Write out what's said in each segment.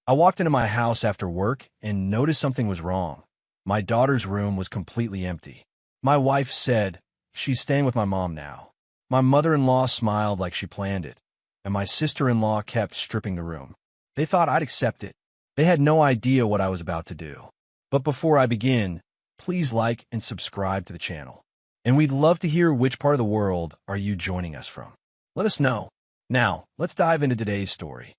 I walked into my house after work and noticed something was wrong. My daughter's room was completely empty. My wife said, "She's staying with my mom now." My mother-in-law smiled like she planned it, and my sister-in-law kept stripping the room. They thought I'd accept it. They had no idea what I was about to do. But before I begin, please like and subscribe to the channel. And we'd love to hear which part of the world are you joining us from. Let us know. Now, let's dive into today's story.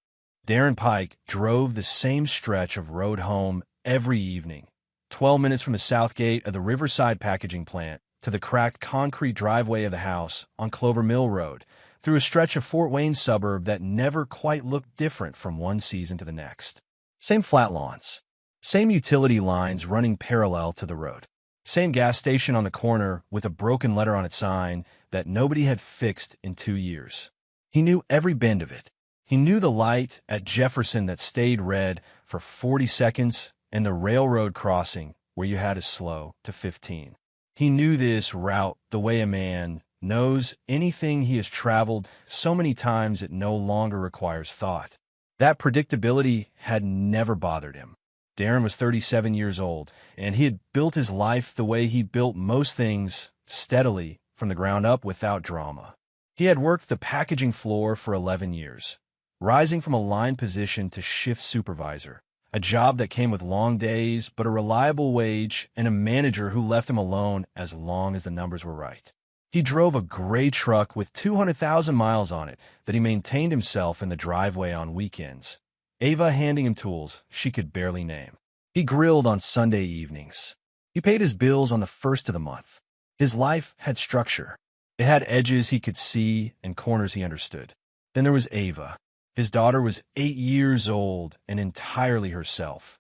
Darren Pike drove the same stretch of road home every evening, 12 minutes from the south gate of the Riverside packaging plant to the cracked concrete driveway of the house on Clover Mill Road, through a stretch of Fort Wayne suburb that never quite looked different from one season to the next. Same flat lawns, same utility lines running parallel to the road, same gas station on the corner with a broken letter on its sign that nobody had fixed in 2 years. He knew every bend of it. He knew the light at Jefferson that stayed red for 40 seconds and the railroad crossing where you had to slow to 15. He knew this route the way a man knows anything he has traveled so many times it no longer requires thought. That predictability had never bothered him. Darren was 37 years old, and he had built his life the way he built most things, steadily, from the ground up without drama. He had worked the packaging floor for 11 years, rising from a line position to shift supervisor, a job that came with long days but a reliable wage and a manager who left him alone as long as the numbers were right. He drove a gray truck with 200,000 miles on it that he maintained himself in the driveway on weekends, Ava handing him tools she could barely name. He grilled on Sunday evenings. He paid his bills on the first of the month. His life had structure. It had edges he could see and corners he understood. Then there was Ava. His daughter was 8 years old and entirely herself.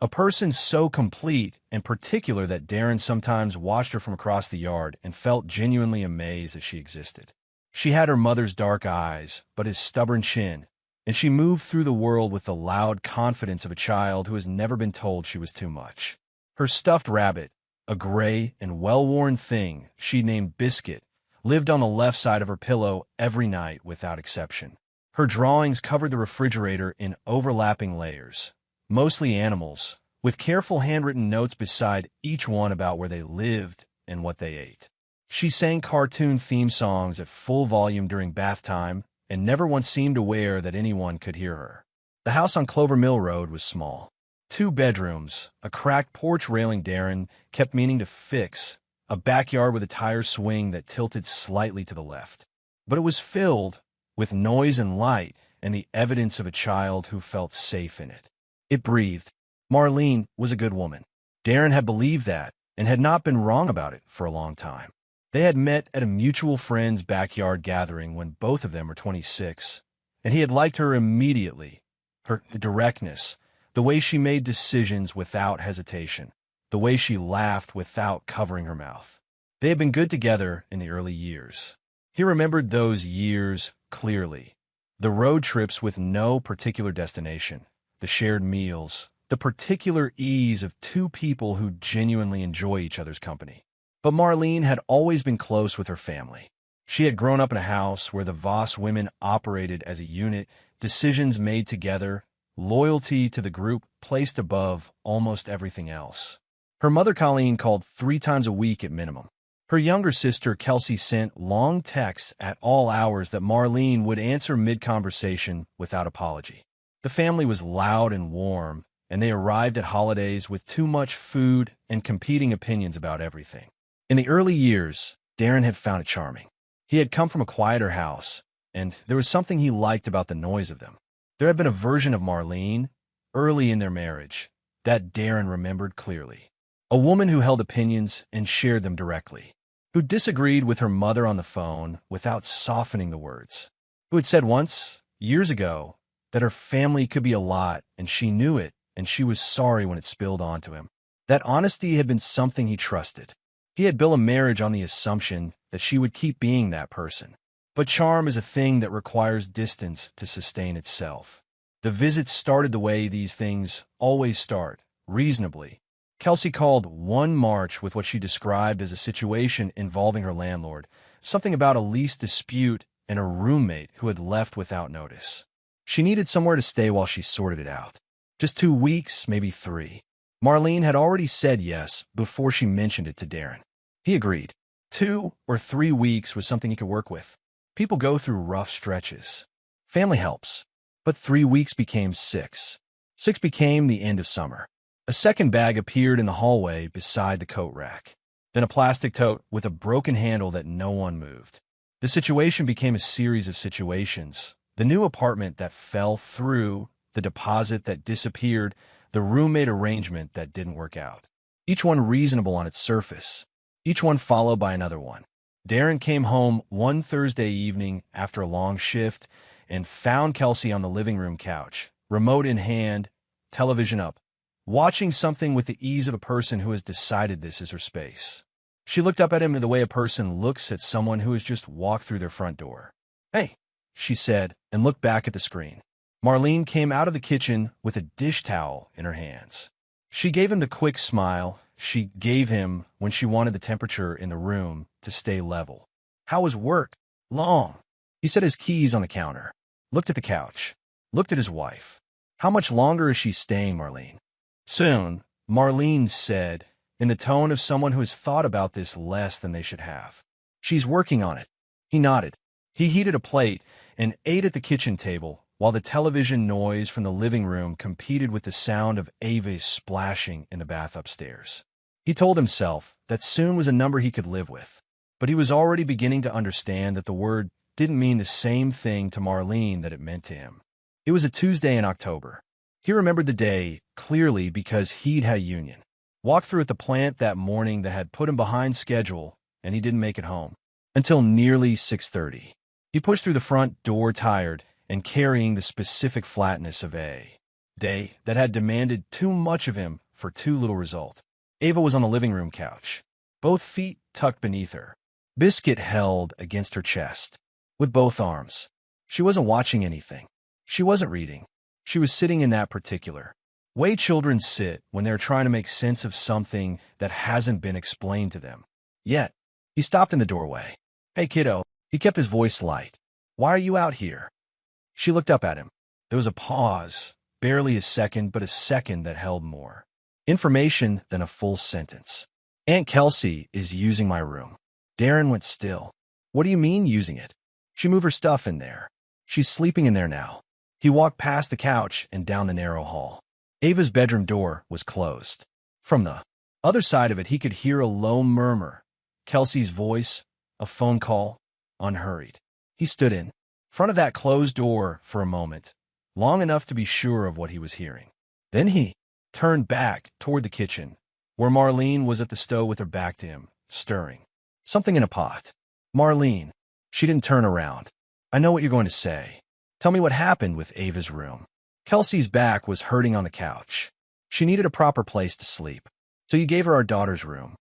A person so complete and particular that Darren sometimes watched her from across the yard and felt genuinely amazed that she existed. She had her mother's dark eyes, but his stubborn chin, and she moved through the world with the loud confidence of a child who has never been told she was too much. Her stuffed rabbit, a gray and well-worn thing she named Biscuit, lived on the left side of her pillow every night without exception. Her drawings covered the refrigerator in overlapping layers, mostly animals, with careful handwritten notes beside each one about where they lived and what they ate. She sang cartoon theme songs at full volume during bath time and never once seemed aware that anyone could hear her. The house on Clover Mill Road was small. 2 bedrooms, a cracked porch railing Darren kept meaning to fix, a backyard with a tire swing that tilted slightly to the left. But it was filled with noise and light and the evidence of a child who felt safe in it. It breathed. Marlene was a good woman. Darren had believed that and had not been wrong about it for a long time. They had met at a mutual friend's backyard gathering when both of them were 26, and he had liked her immediately. Her directness, the way she made decisions without hesitation, the way she laughed without covering her mouth. They had been good together in the early years. He remembered those years clearly. The road trips with no particular destination, the shared meals, the particular ease of 2 people who genuinely enjoy each other's company. But Marlene had always been close with her family. She had grown up in a house where the Voss women operated as a unit, decisions made together, loyalty to the group placed above almost everything else. Her mother Colleen called 3 times a week at minimum. Her younger sister Kelsey sent long texts at all hours that Marlene would answer mid-conversation without apology. The family was loud and warm, and they arrived at holidays with too much food and competing opinions about everything. In the early years, Darren had found it charming. He had come from a quieter house, and there was something he liked about the noise of them. There had been a version of Marlene, early in their marriage, that Darren remembered clearly. A woman who held opinions and shared them directly, who disagreed with her mother on the phone without softening the words, who had said once, years ago, that her family could be a lot and she knew it and she was sorry when it spilled onto him. That honesty had been something he trusted. He had built a marriage on the assumption that she would keep being that person. But charm is a thing that requires distance to sustain itself. The visits started the way these things always start, reasonably. Kelsey called one March with what she described as a situation involving her landlord, something about a lease dispute and a roommate who had left without notice. She needed somewhere to stay while she sorted it out. Just 2 weeks, maybe 3. Marlene had already said yes before she mentioned it to Darren. He agreed. 2 or 3 weeks was something he could work with. People go through rough stretches. Family helps. But 3 weeks became 6. 6 became the end of summer. A second bag appeared in the hallway beside the coat rack. Then a plastic tote with a broken handle that no one moved. The situation became a series of situations. The new apartment that fell through, the deposit that disappeared, the roommate arrangement that didn't work out. Each one reasonable on its surface. Each one followed by another one. Darren came home one Thursday evening after a long shift and found Kelsey on the living room couch, remote in hand, television up, watching something with the ease of a person who has decided this is her space. She looked up at him the way a person looks at someone who has just walked through their front door. "Hey," she said, and looked back at the screen. Marlene came out of the kitchen with a dish towel in her hands. She gave him the quick smile she gave him when she wanted the temperature in the room to stay level. "How was work?" "Long." He set his keys on the counter, looked at the couch, looked at his wife. "How much longer is she staying, Marlene?" "Soon," Marlene said, in the tone of someone who has thought about this less than they should have. "She's working on it." He nodded. He heated a plate and ate at the kitchen table, while the television noise from the living room competed with the sound of Ava's splashing in the bath upstairs. He told himself that soon was a number he could live with, but he was already beginning to understand that the word didn't mean the same thing to Marlene that it meant to him. It was a Tuesday in October. He remembered the day clearly because he'd had a union. Walked through at the plant that morning that had put him behind schedule, and he didn't make it home until nearly 6:30. He pushed through the front door tired and carrying the specific flatness of a day that had demanded too much of him for too little result. Ava was on the living room couch, both feet tucked beneath her, biscuit held against her chest, with both arms. She wasn't watching anything. She wasn't reading. She was sitting in that particular way children sit when they're trying to make sense of something that hasn't been explained to them yet. He stopped in the doorway. "Hey, kiddo." He kept his voice light. "Why are you out here?" She looked up at him. There was a pause, barely a second, but a second that held more information than a full sentence. "Aunt Kelsey is using my room." Darren went still. "What do you mean using it?" "She moved her stuff in there. She's sleeping in there now." He walked past the couch and down the narrow hall. Ava's bedroom door was closed. From the other side of it, he could hear a low murmur. Kelsey's voice, a phone call, unhurried. He stood in front of that closed door for a moment, long enough to be sure of what he was hearing. Then he turned back toward the kitchen, where Marlene was at the stove with her back to him, stirring something in a pot. "Marlene." She didn't turn around. "I know what you're going to say. Tell me what happened with Ava's room." Kelsey's back was hurting on the couch. "She needed a proper place to sleep. So you gave her our daughter's room."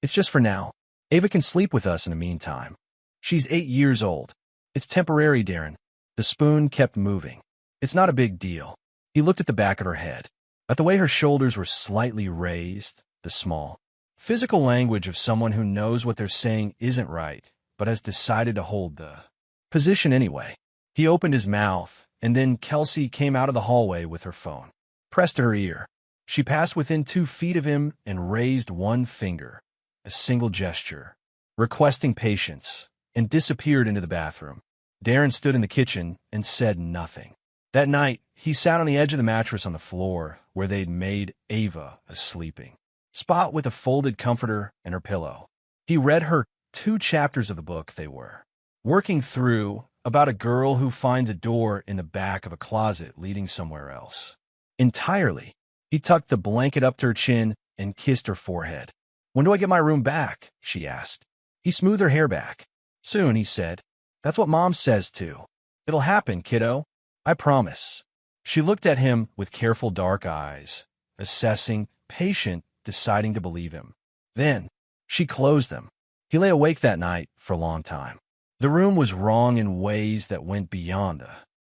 "It's just for now. Ava can sleep with us in the meantime. She's 8 years old. It's temporary, Darren." The spoon kept moving. "It's not a big deal." He looked at the back of her head, at the way her shoulders were slightly raised, the small, physical language of someone who knows what they're saying isn't right, but has decided to hold the position anyway. He opened his mouth, and then Kelsey came out of the hallway with her phone, pressed to her ear. She passed within 2 feet of him and raised one finger, a single gesture, requesting patience, and disappeared into the bathroom. Darren stood in the kitchen and said nothing. That night, he sat on the edge of the mattress on the floor where they'd made Ava a sleeping spot with a folded comforter and her pillow. He read her 2 chapters of the book they were working through, about a girl who finds a door in the back of a closet leading somewhere else. Entirely. He tucked the blanket up to her chin and kissed her forehead. "When do I get my room back?" she asked. He smoothed her hair back. "Soon," he said. "That's what Mom says too. It'll happen, kiddo. I promise." She looked at him with careful dark eyes, assessing, patient, deciding to believe him. Then she closed them. He lay awake that night for a long time. The room was wrong in ways that went beyond the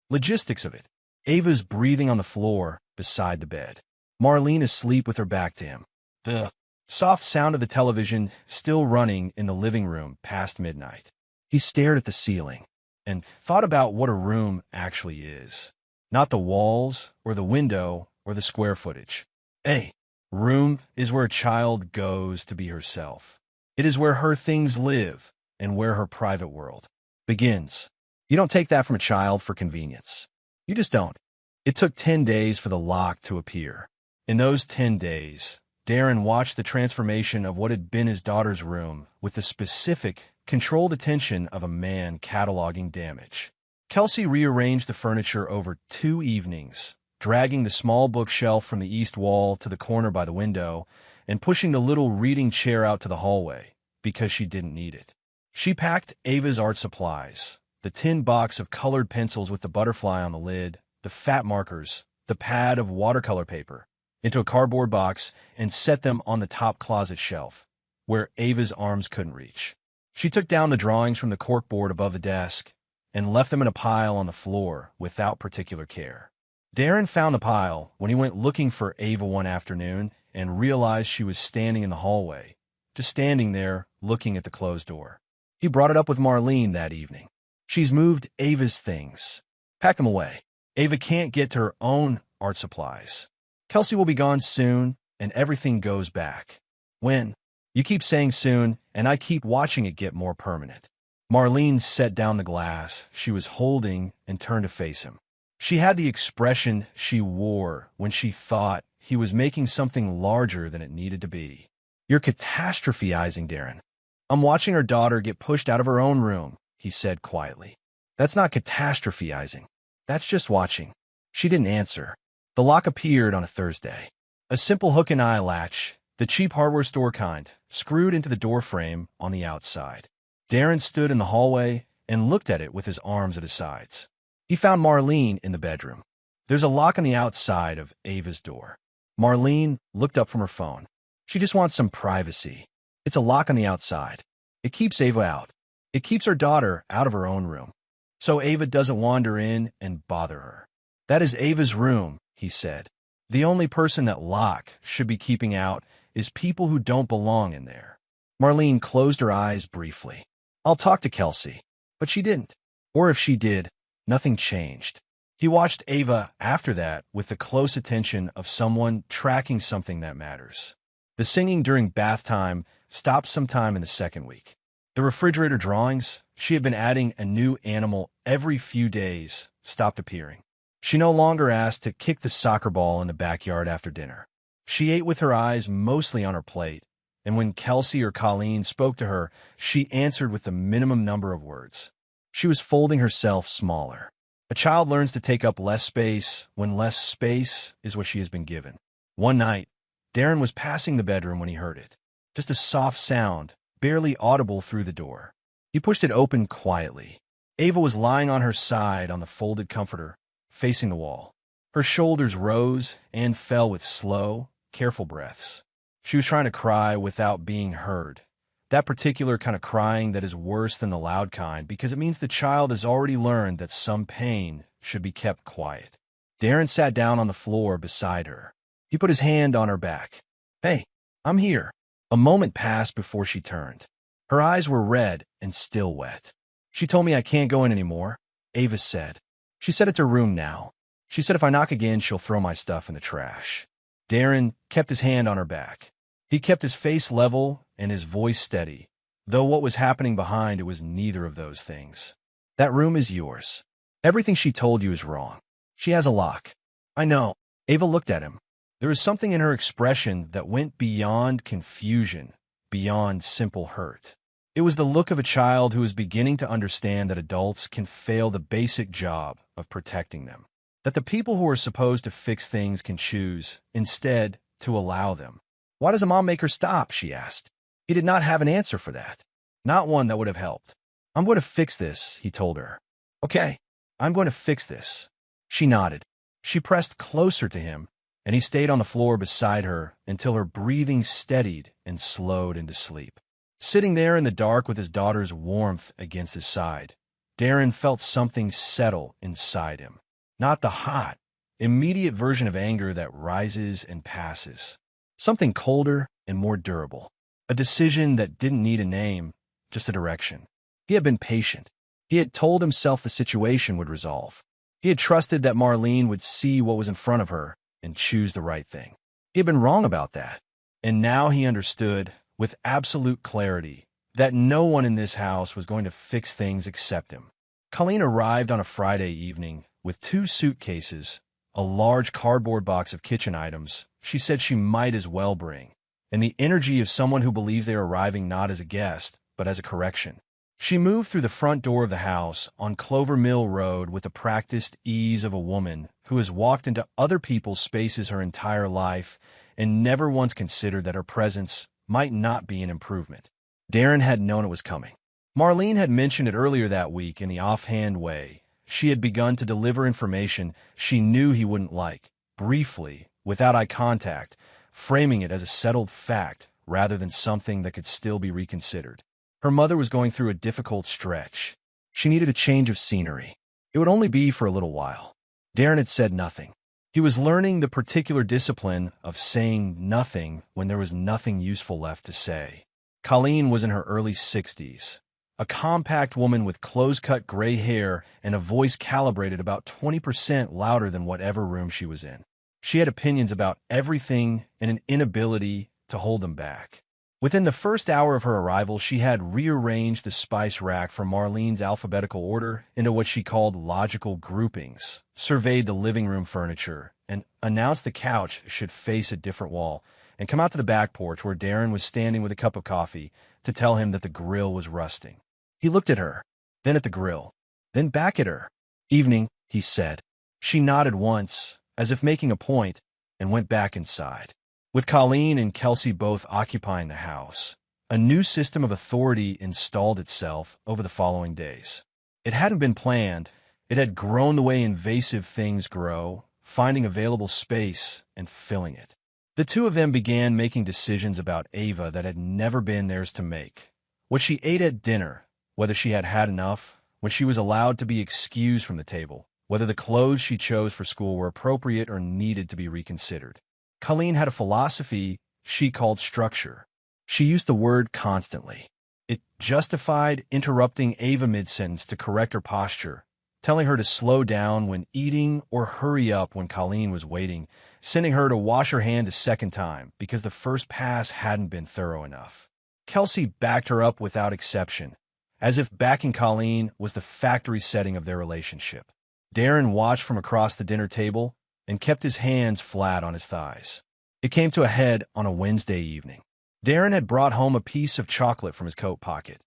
logistics of it. Ava's breathing on the floor beside the bed. Marlene asleep with her back to him. The soft sound of the television still running in the living room past midnight. He stared at the ceiling and thought about what a room actually is. Not the walls or the window or the square footage. A room is where a child goes to be herself. It is where her things live and where her private world begins. You don't take that from a child for convenience. You just don't. It took 10 days for the lock to appear. In those 10 days, Darren watched the transformation of what had been his daughter's room with the specific, controlled attention of a man cataloging damage. Kelsey rearranged the furniture over 2 evenings, dragging the small bookshelf from the east wall to the corner by the window and pushing the little reading chair out to the hallway because she didn't need it. She packed Ava's art supplies, the tin box of colored pencils with the butterfly on the lid, the fat markers, the pad of watercolor paper, into a cardboard box and set them on the top closet shelf, where Ava's arms couldn't reach. She took down the drawings from the corkboard above the desk and left them in a pile on the floor without particular care. Darren found the pile when he went looking for Ava one afternoon and realized she was standing in the hallway, just standing there looking at the closed door. He brought it up with Marlene that evening. She's moved Ava's things. Pack them away. Ava can't get to her own art supplies. Kelsey will be gone soon, and everything goes back. When? You keep saying soon, and I keep watching it get more permanent. Marlene set down the glass she was holding and turned to face him. She had the expression she wore when she thought he was making something larger than it needed to be. You're catastrophizing, Darren. I'm watching her daughter get pushed out of her own room, he said quietly. That's not catastrophizing. That's just watching. She didn't answer. The lock appeared on a Thursday. A simple hook and eye latch, the cheap hardware store kind, screwed into the door frame on the outside. Darren stood in the hallway and looked at it with his arms at his sides. He found Marlene in the bedroom. There's a lock on the outside of Ava's door. Marlene looked up from her phone. She just wants some privacy. It's a lock on the outside. It keeps Ava out. It keeps her daughter out of her own room, so Ava doesn't wander in and bother her. That is Ava's room, he said. The only person that lock should be keeping out is people who don't belong in there. Marlene closed her eyes briefly. I'll talk to Kelsey. But she didn't. Or if she did, nothing changed. He watched Ava after that with the close attention of someone tracking something that matters. The singing during bath time stopped sometime in the second week. The refrigerator drawings, she had been adding a new animal every few days, stopped appearing. She no longer asked to kick the soccer ball in the backyard after dinner. She ate with her eyes mostly on her plate, and when Kelsey or Colleen spoke to her, she answered with the minimum number of words. She was folding herself smaller. A child learns to take up less space when less space is what she has been given. One night, Darren was passing the bedroom when he heard it. Just a soft sound, barely audible through the door. He pushed it open quietly. Ava was lying on her side on the folded comforter, facing the wall. Her shoulders rose and fell with slow, careful breaths. She was trying to cry without being heard. That particular kind of crying that is worse than the loud kind because it means the child has already learned that some pain should be kept quiet. Darren sat down on the floor beside her. He put his hand on her back. Hey, I'm here. A moment passed before she turned. Her eyes were red and still wet. She told me I can't go in anymore, Ava said. She said it's her room now. She said if I knock again, she'll throw my stuff in the trash. Darren kept his hand on her back. He kept his face level and his voice steady, though what was happening behind it was neither of those things. That room is yours. Everything she told you is wrong. She has a lock. I know. Ava looked at him. There was something in her expression that went beyond confusion, beyond simple hurt. It was the look of a child who is beginning to understand that adults can fail the basic job of protecting them. That the people who are supposed to fix things can choose, instead, to allow them. Why does a mom make her stop? She asked. He did not have an answer for that. Not one that would have helped. I'm going to fix this, he told her. Okay, I'm going to fix this. She nodded. She pressed closer to him, and he stayed on the floor beside her until her breathing steadied and slowed into sleep. Sitting there in the dark with his daughter's warmth against his side, Darren felt something settle inside him. Not the hot, immediate version of anger that rises and passes. Something colder and more durable. A decision that didn't need a name, just a direction. He had been patient. He had told himself the situation would resolve. He had trusted that Marlene would see what was in front of her and choose the right thing. He had been wrong about that. And now he understood, with absolute clarity, that no one in this house was going to fix things except him. Colleen arrived on a Friday evening with 2 suitcases, a large cardboard box of kitchen items she said she might as well bring, and the energy of someone who believes they are arriving not as a guest, but as a correction. She moved through the front door of the house on Clover Mill Road with the practiced ease of a woman who has walked into other people's spaces her entire life and never once considered that her presence might not be an improvement. Darren had known it was coming. Marlene had mentioned it earlier that week in the offhand way. She had begun to deliver information she knew he wouldn't like, briefly, without eye contact, framing it as a settled fact rather than something that could still be reconsidered. Her mother was going through a difficult stretch. She needed a change of scenery. It would only be for a little while. Darren had said nothing. He was learning the particular discipline of saying nothing when there was nothing useful left to say. Colleen was in her early 60s, a compact woman with close-cut gray hair and a voice calibrated about 20% louder than whatever room she was in. She had opinions about everything and an inability to hold them back. Within the first hour of her arrival, she had rearranged the spice rack from Marlene's alphabetical order into what she called logical groupings, surveyed the living room furniture, and announced the couch should face a different wall, and come out to the back porch where Darren was standing with a cup of coffee to tell him that the grill was rusting. He looked at her, then at the grill, then back at her. "Evening," he said. She nodded once, as if making a point, and went back inside. With Colleen and Kelsey both occupying the house, a new system of authority installed itself over the following days. It hadn't been planned. It had grown the way invasive things grow, finding available space and filling it. The two of them began making decisions about Ava that had never been theirs to make. What she ate at dinner, whether she had had enough, when she was allowed to be excused from the table, whether the clothes she chose for school were appropriate or needed to be reconsidered. Colleen had a philosophy she called structure. She used the word constantly. It justified interrupting Ava mid-sentence to correct her posture, telling her to slow down when eating or hurry up when Colleen was waiting, sending her to wash her hand a second time because the first pass hadn't been thorough enough. Kelsey backed her up without exception, as if backing Colleen was the factory setting of their relationship. Darren watched from across the dinner table and kept his hands flat on his thighs. It came to a head on a Wednesday evening. Darren had brought home a piece of chocolate from his coat pocket,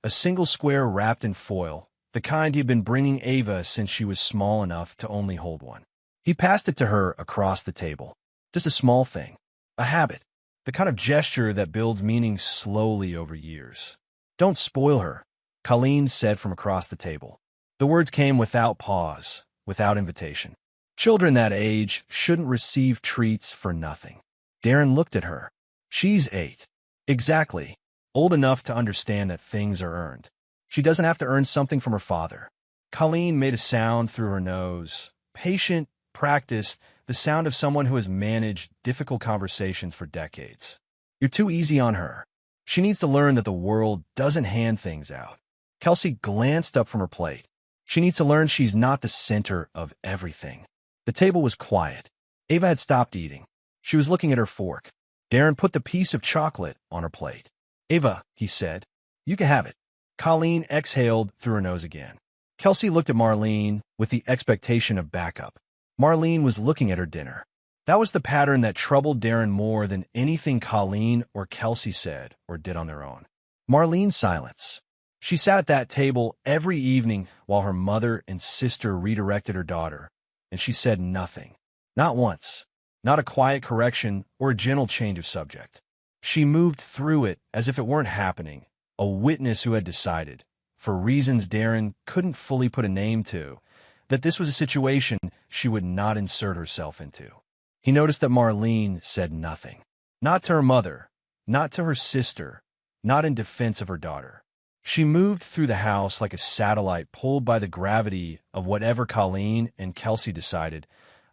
a single square wrapped in foil, the kind he had been bringing Ava since she was small enough to only hold one. He passed it to her across the table. Just a small thing, a habit, the kind of gesture that builds meaning slowly over years. "Don't spoil her," Colleen said from across the table. The words came without pause, without invitation. Children that age shouldn't receive treats for nothing. Darren looked at her. She's 8. Exactly. Old enough to understand that things are earned. She doesn't have to earn something from her father. Colleen made a sound through her nose. Patient, practiced, the sound of someone who has managed difficult conversations for decades. "You're too easy on her. She needs to learn that the world doesn't hand things out." Kelsey glanced up from her plate. "She needs to learn she's not the center of everything." The table was quiet. Ava had stopped eating. She was looking at her fork. Darren put the piece of chocolate on her plate. "Ava," he said, "you can have it." Colleen exhaled through her nose again. Kelsey looked at Marlene with the expectation of backup. Marlene was looking at her dinner. That was the pattern that troubled Darren more than anything Colleen or Kelsey said or did on their own. Marlene's silence. She sat at that table every evening while her mother and sister redirected her daughter, and she said nothing. Not once. Not a quiet correction or a gentle change of subject. She moved through it as if it weren't happening, a witness who had decided, for reasons Darren couldn't fully put a name to, that this was a situation she would not insert herself into. He noticed that Marlene said nothing. Not to her mother, not to her sister, not in defense of her daughter. She moved through the house like a satellite pulled by the gravity of whatever Colleen and Kelsey decided,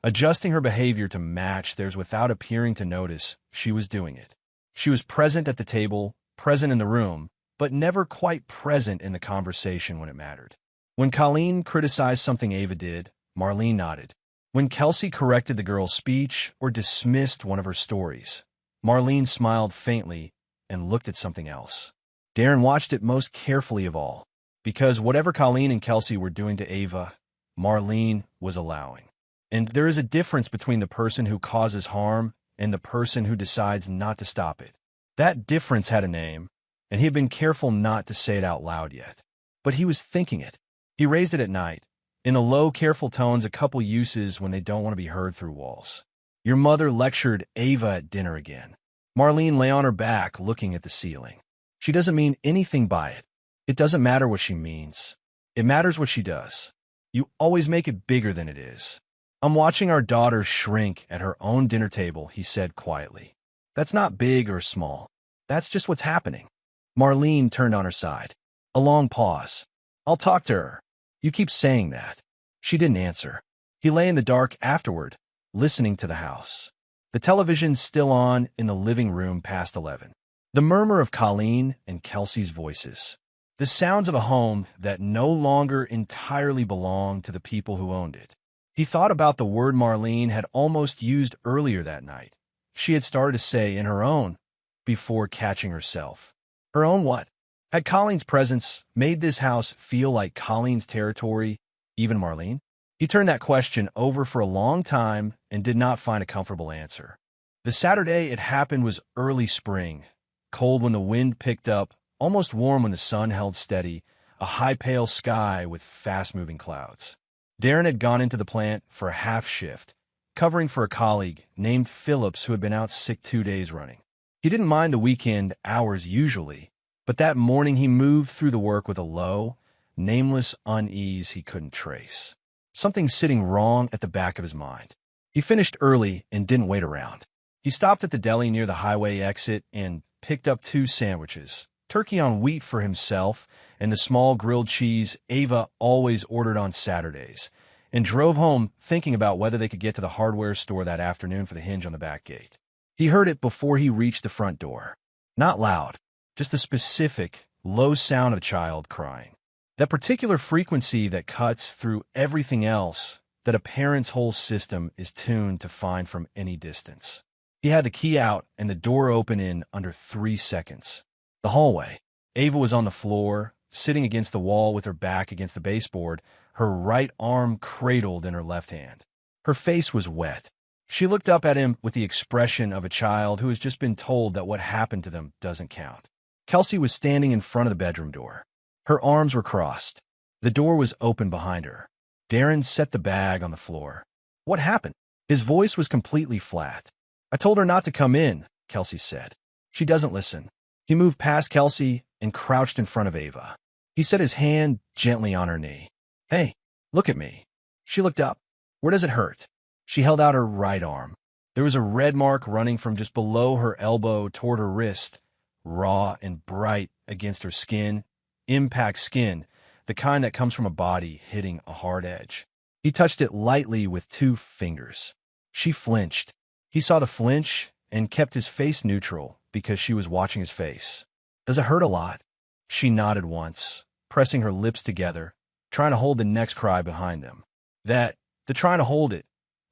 adjusting her behavior to match theirs without appearing to notice she was doing it. She was present at the table, present in the room, but never quite present in the conversation when it mattered. When Colleen criticized something Ava did, Marlene nodded. When Kelsey corrected the girl's speech or dismissed one of her stories, Marlene smiled faintly and looked at something else. Darren watched it most carefully of all, because whatever Colleen and Kelsey were doing to Ava, Marlene was allowing. And there is a difference between the person who causes harm and the person who decides not to stop it. That difference had a name, and he had been careful not to say it out loud yet. But he was thinking it. He raised it at night, in the low, careful tones a couple uses when they don't want to be heard through walls. Your mother lectured Ava at dinner again. Marlene lay on her back, looking at the ceiling. She doesn't mean anything by it. It doesn't matter what she means. It matters what she does. You always make it bigger than it is. I'm watching our daughter shrink at her own dinner table, he said quietly. That's not big or small. That's just what's happening. Marlene turned on her side. A long pause. I'll talk to her. You keep saying that. She didn't answer. He lay in the dark afterward, listening to the house. The television's still on in the living room past 11. The murmur of Colleen and Kelsey's voices. The sounds of a home that no longer entirely belonged to the people who owned it. He thought about the word Marlene had almost used earlier that night. She had started to say in her own, before catching herself. Her own what? Had Colleen's presence made this house feel like Colleen's territory, even Marlene? He turned that question over for a long time and did not find a comfortable answer. The Saturday it happened was early spring, cold when the wind picked up, almost warm when the sun held steady, a high pale sky with fast-moving clouds. Darren had gone into the plant for a half shift, covering for a colleague named Phillips who had been out sick 2 days running. He didn't mind the weekend hours usually, but that morning he moved through the work with a low, nameless unease he couldn't trace. Something sitting wrong at the back of his mind. He finished early and didn't wait around. He stopped at the deli near the highway exit and picked up 2 sandwiches, turkey on wheat for himself and the small grilled cheese Ava always ordered on Saturdays, and drove home thinking about whether they could get to the hardware store that afternoon for the hinge on the back gate. He heard it before he reached the front door. Not loud, just the specific, low sound of a child crying. That particular frequency that cuts through everything else that a parent's whole system is tuned to find from any distance. He had the key out and the door open in under 3 seconds. The hallway. Ava was on the floor, sitting against the wall with her back against the baseboard, her right arm cradled in her left hand. Her face was wet. She looked up at him with the expression of a child who has just been told that what happened to them doesn't count. Kelsey was standing in front of the bedroom door. Her arms were crossed. The door was open behind her. Darren set the bag on the floor. What happened? His voice was completely flat. I told her not to come in, Kelsey said. She doesn't listen. He moved past Kelsey and crouched in front of Ava. He set his hand gently on her knee. Hey, look at me. She looked up. Where does it hurt? She held out her right arm. There was a red mark running from just below her elbow toward her wrist, raw and bright against her skin, impact skin, the kind that comes from a body hitting a hard edge. He touched it lightly with 2 fingers. She flinched. He saw the flinch and kept his face neutral because she was watching his face. Does it hurt a lot? She nodded once, pressing her lips together, trying to hold the next cry behind them. The trying to hold it,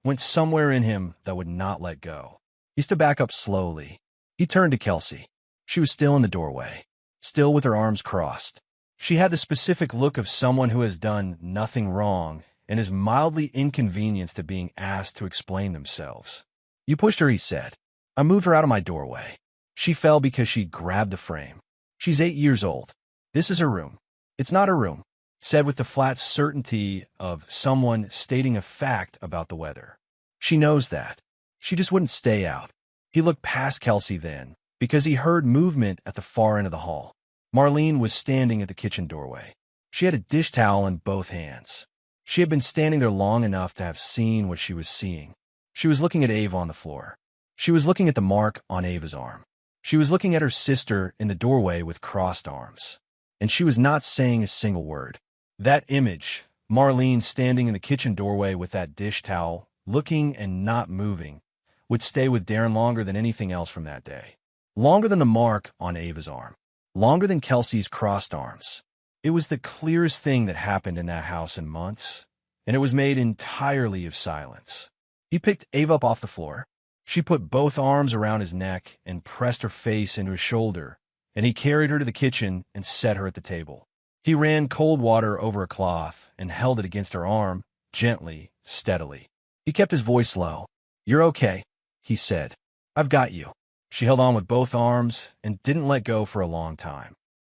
went somewhere in him that would not let go. He stood back up slowly. He turned to Kelsey. She was still in the doorway, still with her arms crossed. She had the specific look of someone who has done nothing wrong and is mildly inconvenienced at being asked to explain themselves. You pushed her, he said. I moved her out of my doorway. She fell because she grabbed the frame. She's 8 years old. This is her room. It's not her room, said with the flat certainty of someone stating a fact about the weather. She knows that. She just wouldn't stay out. He looked past Kelsey then, because he heard movement at the far end of the hall. Marlene was standing at the kitchen doorway. She had a dish towel in both hands. She had been standing there long enough to have seen what she was seeing. She was looking at Ava on the floor. She was looking at the mark on Ava's arm. She was looking at her sister in the doorway with crossed arms. And she was not saying a single word. That image, Marlene standing in the kitchen doorway with that dish towel, looking and not moving, would stay with Darren longer than anything else from that day. Longer than the mark on Ava's arm. Longer than Kelsey's crossed arms. It was the clearest thing that happened in that house in months, and it was made entirely of silence. He picked Ava up off the floor. She put both arms around his neck and pressed her face into his shoulder, and he carried her to the kitchen and set her at the table. He ran cold water over a cloth and held it against her arm, gently, steadily. He kept his voice low. "You're okay," he said. "I've got you." She held on with both arms and didn't let go for a long time.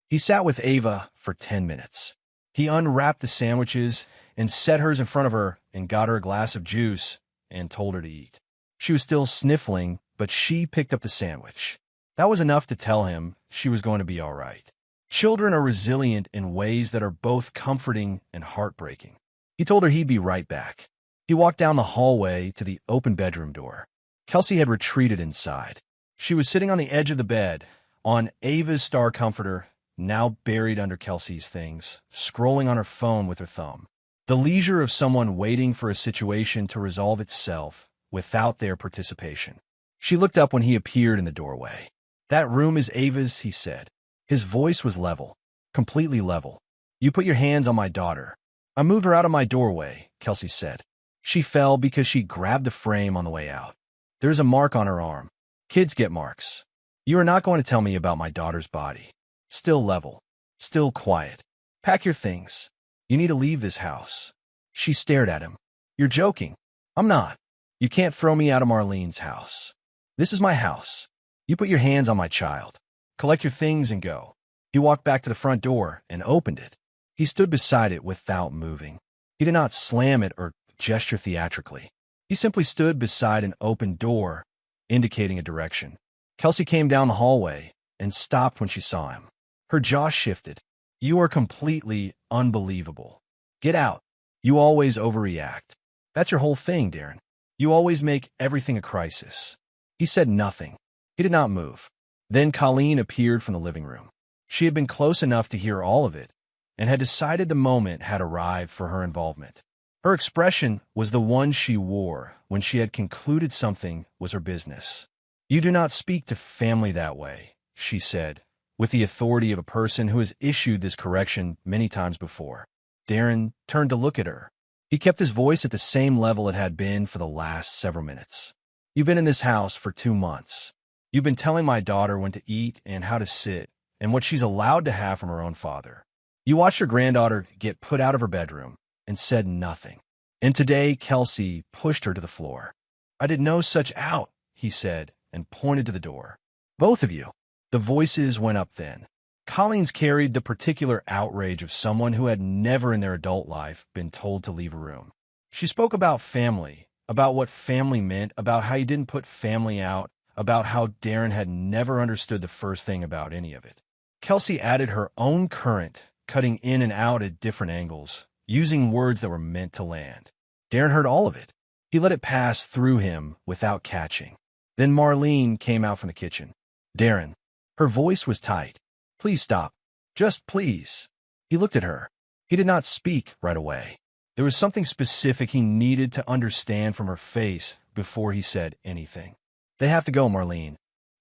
He sat with Ava for 10 minutes. He unwrapped the sandwiches and set hers in front of her and got her a glass of juice and told her to eat. She was still sniffling, but she picked up the sandwich. That was enough to tell him she was going to be all right. Children are resilient in ways that are both comforting and heartbreaking. He told her he'd be right back. He walked down the hallway to the open bedroom door. Kelsey had retreated inside. She was sitting on the edge of the bed, on Ava's star comforter, now buried under Kelsey's things, scrolling on her phone with her thumb. The leisure of someone waiting for a situation to resolve itself without their participation. She looked up when he appeared in the doorway. "That room is Ava's," he said. His voice was level, completely level. "You put your hands on my daughter." "I moved her out of my doorway," Kelsey said. "She fell because she grabbed the frame on the way out. There's a mark on her arm. Kids get marks. You are not going to tell me about my daughter's body." Still level, still quiet. "Pack your things. You need to leave this house." She stared at him. "You're joking." "I'm not. You can't throw me out of Marlene's house. This is my house. You put your hands on my child. Collect your things and go." He walked back to the front door and opened it. He stood beside it without moving. He did not slam it or gesture theatrically. He simply stood beside an open door, indicating a direction. Kelsey came down the hallway and stopped when she saw him. Her jaw shifted. "You are completely unbelievable. Get out. You always overreact. That's your whole thing, Darren. You always make everything a crisis." He said nothing. He did not move. Then Colleen appeared from the living room. She had been close enough to hear all of it and had decided the moment had arrived for her involvement. Her expression was the one she wore when she had concluded something was her business. "You do not speak to family that way," she said, with the authority of a person who has issued this correction many times before. Darren turned to look at her. He kept his voice at the same level it had been for the last several minutes. "You've been in this house for 2 months. You've been telling my daughter when to eat and how to sit and what she's allowed to have from her own father. You watched your granddaughter get put out of her bedroom and said nothing. And today, Kelsey pushed her to the floor." "I did no such out," he said, and pointed to the door. "Both of you." The voices went up then. Colleen's carried the particular outrage of someone who had never in their adult life been told to leave a room. She spoke about family, about what family meant, about how you didn't put family out, about how Darren had never understood the first thing about any of it. Kelsey added her own current, cutting in and out at different angles, using words that were meant to land. Darren heard all of it. He let it pass through him without catching. Then Marlene came out from the kitchen. "Darren." Her voice was tight. "Please stop. Just please." He looked at her. He did not speak right away. There was something specific he needed to understand from her face before he said anything. "They have to go, Marlene.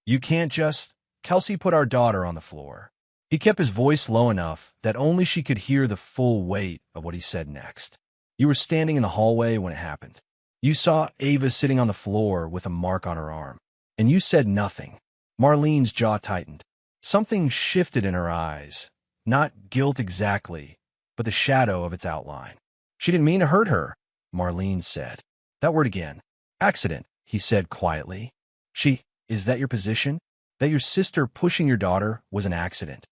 You can't just—" Kelsey put our daughter on the floor. He kept his voice low enough that only she could hear the full weight of what he said next. "You were standing in the hallway when it happened. You saw Ava sitting on the floor with a mark on her arm, and you said nothing." Marlene's jaw tightened. Something shifted in her eyes. Not guilt exactly, but the shadow of its outline. "She didn't mean to hurt her," Marlene said. "That word again." "Accident," he said quietly. Is that your position? That your sister pushing your daughter was an accident?"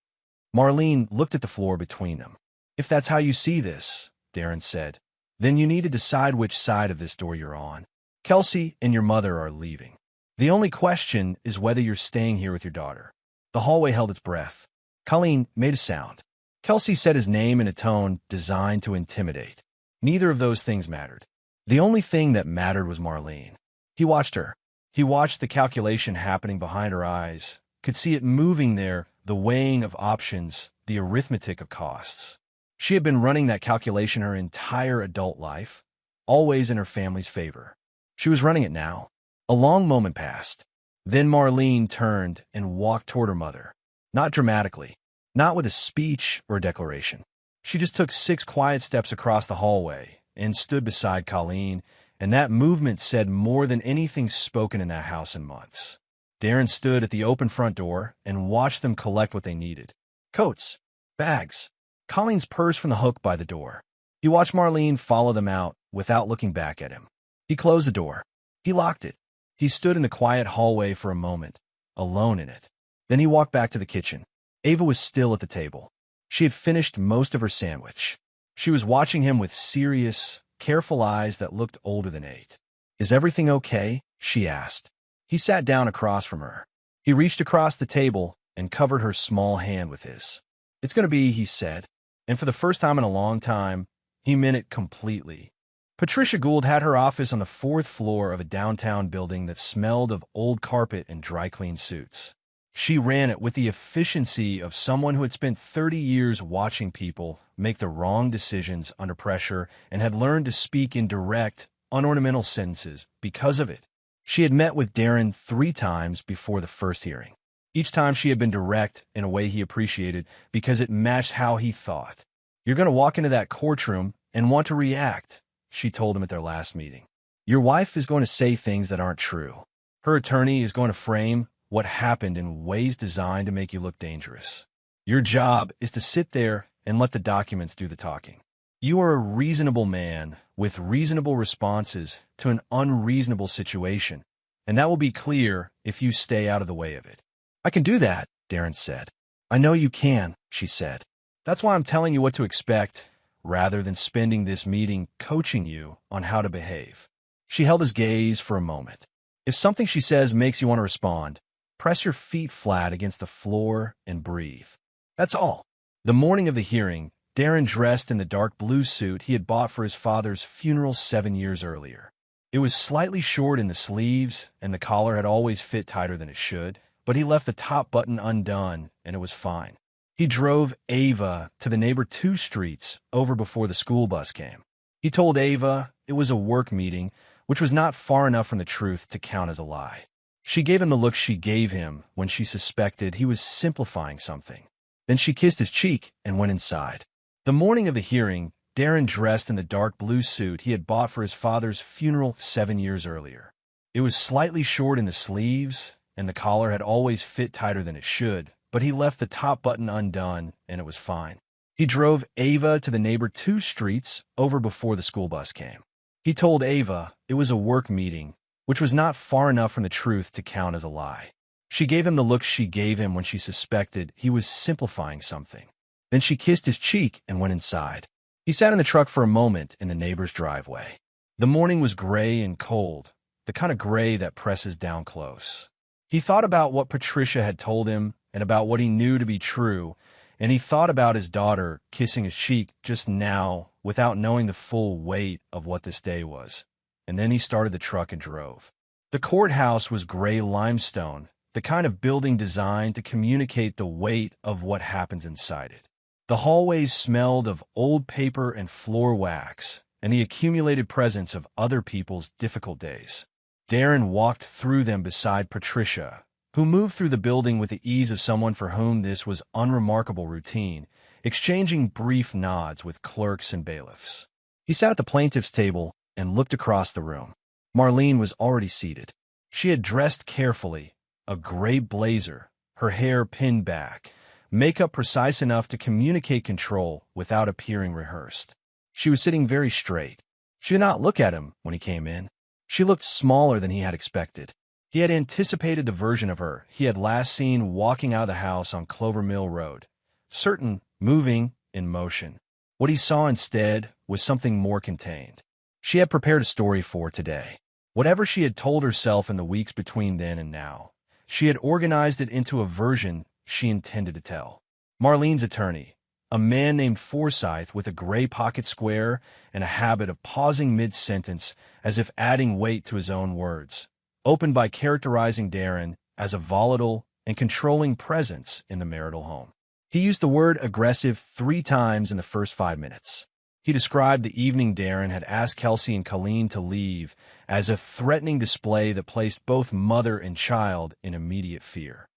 Marlene looked at the floor between them. "If that's how you see this," Darren said, "then you need to decide which side of this door you're on. Kelsey and your mother are leaving. The only question is whether you're staying here with your daughter." The hallway held its breath. Colleen made a sound. Kelsey said his name in a tone designed to intimidate. Neither of those things mattered. The only thing that mattered was Marlene. He watched her. He watched the calculation happening behind her eyes, could see it moving there, the weighing of options, the arithmetic of costs. She had been running that calculation her entire adult life, always in her family's favor. She was running it now. A long moment passed. Then Marlene turned and walked toward her mother. Not dramatically, not with a speech or a declaration. She just took 6 quiet steps across the hallway and stood beside Colleen, and that movement said more than anything spoken in that house in months. Darren stood at the open front door and watched them collect what they needed. Coats, bags, Colleen's purse from the hook by the door. He watched Marlene follow them out without looking back at him. He closed the door. He locked it. He stood in the quiet hallway for a moment, alone in it. Then he walked back to the kitchen. Ava was still at the table. She had finished most of her sandwich. She was watching him with serious, careful eyes that looked older than 8. "Is everything okay?" she asked. He sat down across from her. He reached across the table and covered her small hand with his. "It's going to be," he said. And for the first time in a long time, he meant it completely. Patricia Gould had her office on the 4th floor of a downtown building that smelled of old carpet and dry-cleaned suits. She ran it with the efficiency of someone who had spent 30 years watching people make the wrong decisions under pressure and had learned to speak in direct, unornamental sentences because of it. She had met with Darren 3 times before the first hearing. Each time she had been direct in a way he appreciated because it matched how he thought. "You're going to walk into that courtroom and want to react," she told him at their last meeting. "Your wife is going to say things that aren't true. Her attorney is going to frame what happened in ways designed to make you look dangerous. Your job is to sit there and let the documents do the talking. You are a reasonable man with reasonable responses to an unreasonable situation, and that will be clear if you stay out of the way of it." "I can do that," Darren said. "I know you can," she said. "That's why I'm telling you what to expect, rather than spending this meeting coaching you on how to behave." She held his gaze for a moment. "If something she says makes you want to respond, press your feet flat against the floor and breathe. That's all." The morning of the hearing, Darren dressed in the dark blue suit he had bought for his father's funeral 7 years earlier. It was slightly short in the sleeves, and the collar had always fit tighter than it should, but he left the top button undone, and it was fine. He drove Ava to the neighbor 2 streets over before the school bus came. He told Ava it was a work meeting, which was not far enough from the truth to count as a lie. She gave him the look she gave him when she suspected he was simplifying something. Then she kissed his cheek and went inside. The morning of the hearing, Darren dressed in the dark blue suit he had bought for his father's funeral 7 years earlier. It was slightly short in the sleeves, and the collar had always fit tighter than it should, but he left the top button undone, and it was fine. He drove Ava to the neighbor 2 streets over before the school bus came. He told Ava it was a work meeting, which was not far enough from the truth to count as a lie. She gave him the look she gave him when she suspected he was simplifying something. Then she kissed his cheek and went inside. He sat in the truck for a moment in the neighbor's driveway. The morning was gray and cold, the kind of gray that presses down close. He thought about what Patricia had told him and about what he knew to be true, and he thought about his daughter kissing his cheek just now without knowing the full weight of what this day was. And then he started the truck and drove. The courthouse was gray limestone, the kind of building designed to communicate the weight of what happens inside it. The hallways smelled of old paper and floor wax, and the accumulated presence of other people's difficult days. Darren walked through them beside Patricia, who moved through the building with the ease of someone for whom this was unremarkable routine, exchanging brief nods with clerks and bailiffs. He sat at the plaintiff's table and looked across the room. Marlene was already seated. She had dressed carefully, a gray blazer, her hair pinned back, makeup precise enough to communicate control without appearing rehearsed. She was sitting very straight. She did not look at him when he came in. She looked smaller than he had expected. He had anticipated the version of her he had last seen walking out of the house on Clover Mill Road, certain, moving, in motion. What he saw instead was something more contained. She had prepared a story for today. Whatever she had told herself in the weeks between then and now, she had organized it into a version she intended to tell. Marlene's attorney, a man named Forsyth with a gray pocket square and a habit of pausing mid-sentence as if adding weight to his own words, opened by characterizing Darren as a volatile and controlling presence in the marital home. He used the word aggressive 3 times in the first 5 minutes. He described the evening Darren had asked Kelsey and Colleen to leave as a threatening display that placed both mother and child in immediate fear.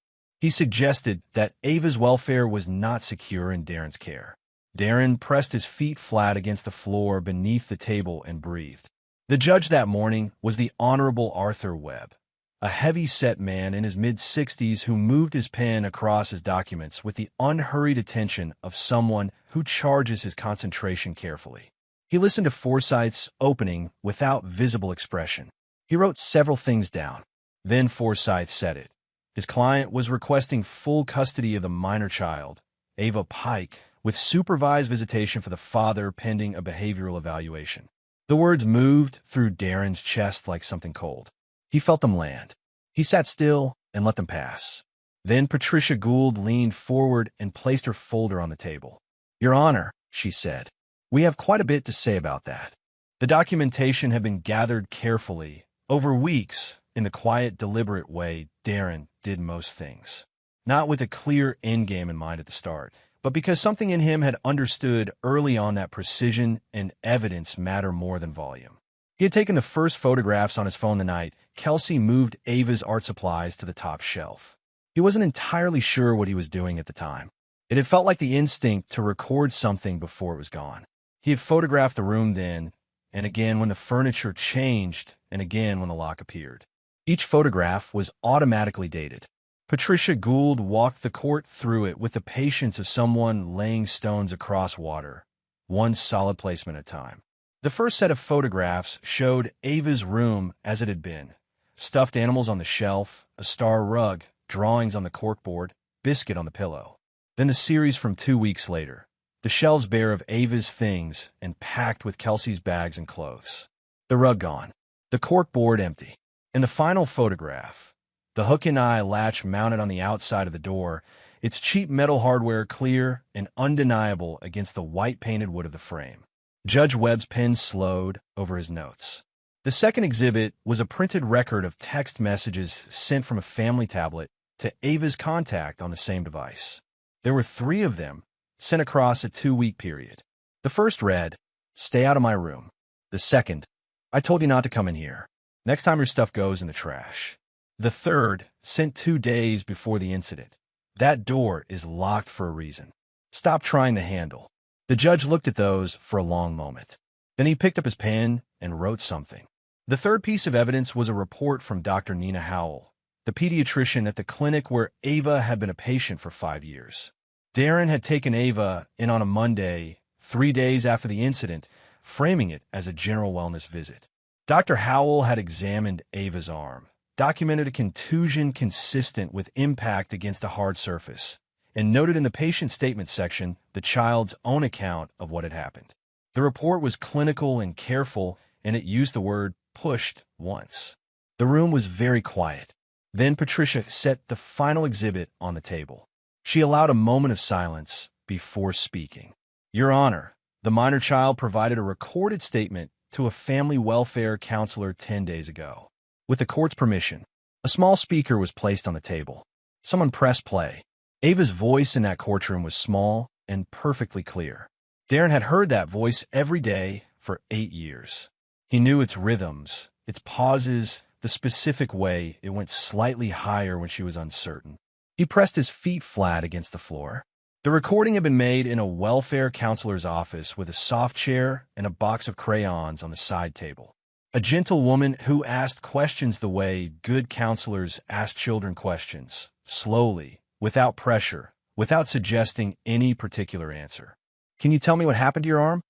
He suggested that Ava's welfare was not secure in Darren's care. Darren pressed his feet flat against the floor beneath the table and breathed. The judge that morning was the Honorable Arthur Webb, a heavy-set man in his mid-60s who moved his pen across his documents with the unhurried attention of someone who charges his concentration carefully. He listened to Forsythe's opening without visible expression. He wrote several things down. Then Forsythe said it. His client was requesting full custody of the minor child, Ava Pike, with supervised visitation for the father pending a behavioral evaluation. The words moved through Darren's chest like something cold. He felt them land. He sat still and let them pass. Then Patricia Gould leaned forward and placed her folder on the table. "Your Honor," she said, "we have quite a bit to say about that." The documentation had been gathered carefully, over weeks, in the quiet, deliberate way Darren did most things. Not with a clear endgame in mind at the start, but because something in him had understood early on that precision and evidence matter more than volume. He had taken the first photographs on his phone the night Kelsey moved Ava's art supplies to the top shelf. He wasn't entirely sure what he was doing at the time. It had felt like the instinct to record something before it was gone. He had photographed the room then, and again when the furniture changed, and again when the lock appeared. Each photograph was automatically dated. Patricia Gould walked the court through it with the patience of someone laying stones across water, one solid placement at a time. The first set of photographs showed Ava's room as it had been. Stuffed animals on the shelf, a star rug, drawings on the corkboard, biscuit on the pillow. Then the series from 2 weeks later. The shelves bare of Ava's things and packed with Kelsey's bags and clothes. The rug gone. The corkboard empty. In the final photograph, the hook-and-eye latch mounted on the outside of the door, its cheap metal hardware clear and undeniable against the white-painted wood of the frame. Judge Webb's pen slowed over his notes. The second exhibit was a printed record of text messages sent from a family tablet to Ava's contact on the same device. There were 3 of them, sent across a 2-week period. The first read, "Stay out of my room." The second, "I told you not to come in here. Next time your stuff goes in the trash." The third, sent 2 days before the incident. "That door is locked for a reason. Stop trying the handle." The judge looked at those for a long moment. Then he picked up his pen and wrote something. The third piece of evidence was a report from Dr. Nina Howell, the pediatrician at the clinic where Ava had been a patient for 5 years. Darren had taken Ava in on a Monday, 3 days after the incident, framing it as a general wellness visit. Dr. Howell had examined Ava's arm, documented a contusion consistent with impact against a hard surface, and noted in the patient statement section the child's own account of what had happened. The report was clinical and careful, and it used the word pushed once. The room was very quiet. Then Patricia set the final exhibit on the table. She allowed a moment of silence before speaking. "Your Honor, the minor child provided a recorded statement to a family welfare counselor 10 days ago. With the court's permission, a small speaker was placed on the table. Someone pressed play. Ava's voice in that courtroom was small and perfectly clear. Darren had heard that voice every day for 8 years. He knew its rhythms, its pauses, the specific way it went slightly higher when she was uncertain. He pressed his feet flat against the floor. The recording had been made in a welfare counselor's office with a soft chair and a box of crayons on the side table. A gentle woman who asked questions the way good counselors ask children questions, slowly, without pressure, without suggesting any particular answer. "Can you tell me what happened to your arm?"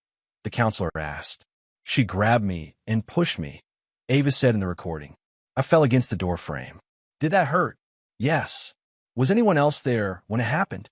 the counselor asked. "She grabbed me and pushed me," Ava said in the recording. "I fell against the door frame." "Did that hurt?" "Yes." "Was anyone else there when it happened?"